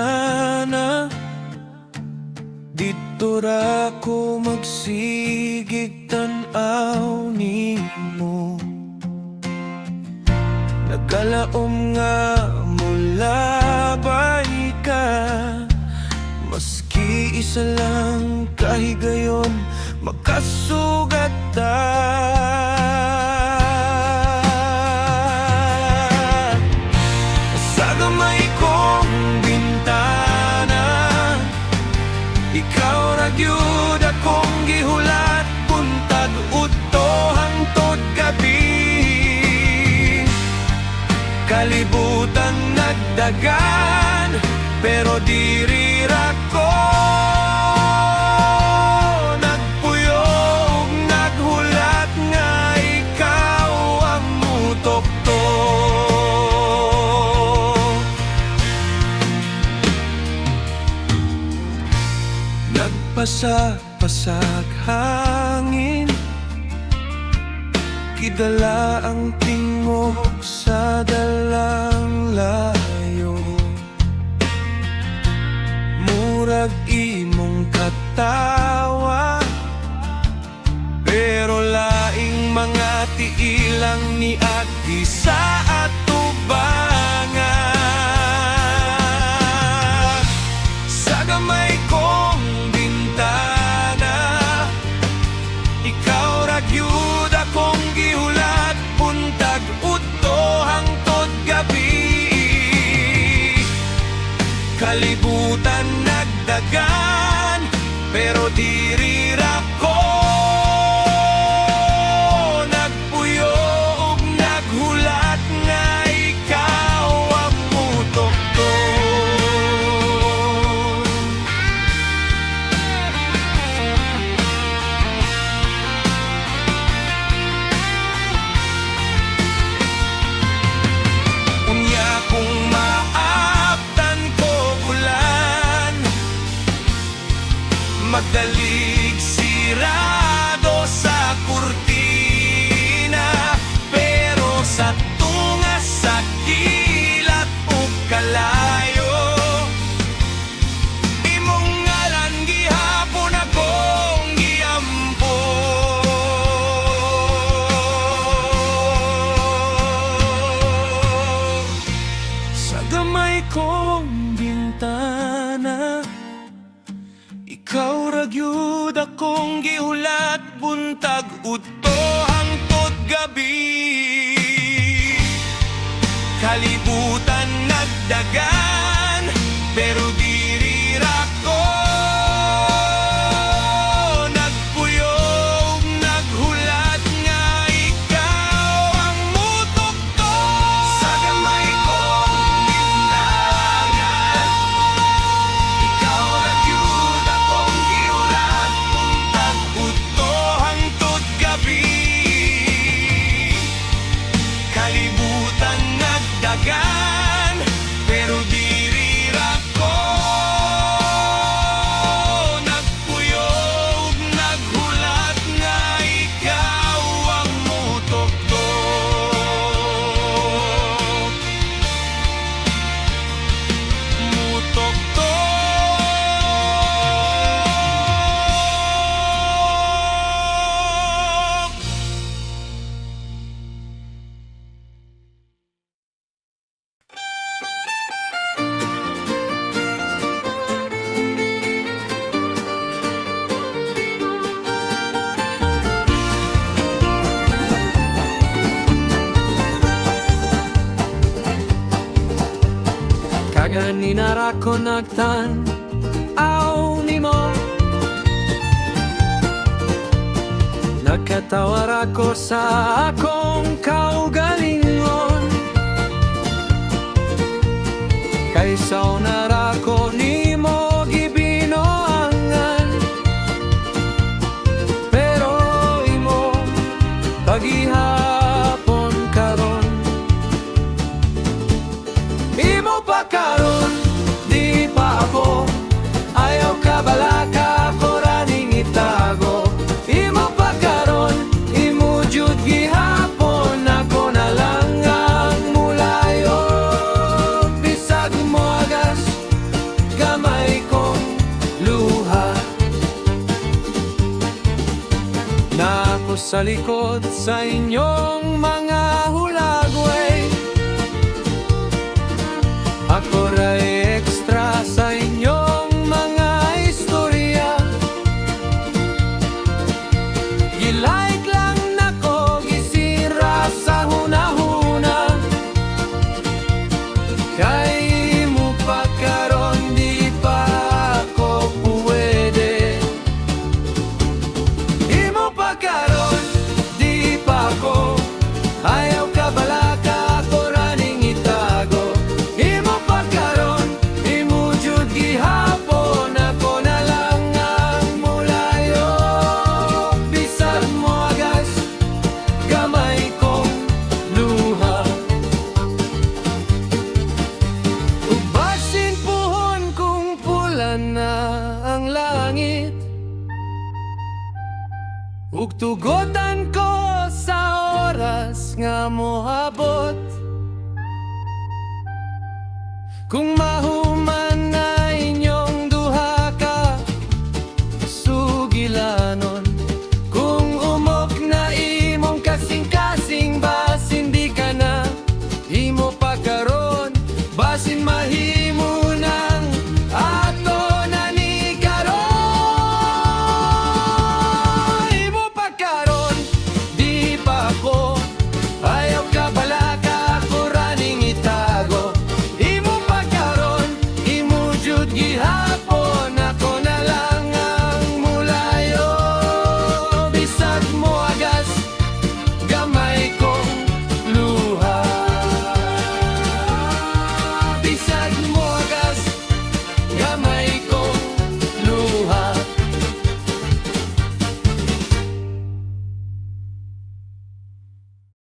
bintana, dito ra ko magsigig tan-aw nimo. Nagkalaom nga mulabay ka, maski isa lang kahigayon makasugat ta. Sa gamay kong bintana, ikaw ra gyud akong gihulat, buntag udto hangtod gabi. Kalibutan nagdagan, pero diri ra ko nagpuyo ug naghulat nga ikaw ang mutukto. Nagpasag-pasag hangin, kidala ang tingog sa dalang layo. Murag imong katawa, pero laing mga tiilang ni ati sa atubangan. Sa gamay kong bintana, ikaw ra gyud akong gihulat, buntag udto hangtod gabi. Kalibutan nagdagan, pero diri ra ko nagpuyo ug naghulat nga ikaw ang mutukto. Unya kung maabtan ko ulan, magdalig sirado sa kurtina, pero sa tunga sa kilat o kalayo, imong ngalan gihapon akong giampo. Sa gamay kong bintana, ikaw ra gyud akong gihulat, buntag udto hangtod gabi. Kalibutan nagdagan, pero diri ra ko nagpuyo ug naghulat nga ikaw ang mutukto. Sa gamay kong bintana, ikaw ra gyud akong gihulat, buntag udto hangtod gabi. Kalibutan nagdagan, pero diri ra ko nagpuyo ug naghulat nga ikaw ang mutukto. Mutukto. Kaganina ra ko nagtan-aw nimo, nakatawa ra ko sa akong kaugalingon. Kaysa na ra ko nimo gibinoangan, pero imo paghihapon karon, imo pa karon, di pa ako ayaw ka balaka ko raning itago. Imo pa karon, imo jud gihapon, ako na lang ang mulayo. Bisag mo agas sa likod sa inyong mga hulagway. Ako ray extra sa inyong mga istorya. Gilike lang nako, gisira sa hunahuna. Kay mo pa karon di pa ako puwede. Imo pa karon di pa ako, ayaw ka bala ka ako raning itago. Imo pa karon, imo jud gihapon, ako na lang ang mulayo. Bisag mo agas, gamay kong luha. Ug basin puhon kung pula na ang langit, ug tugotan ko sa oras nga mohabot. Kung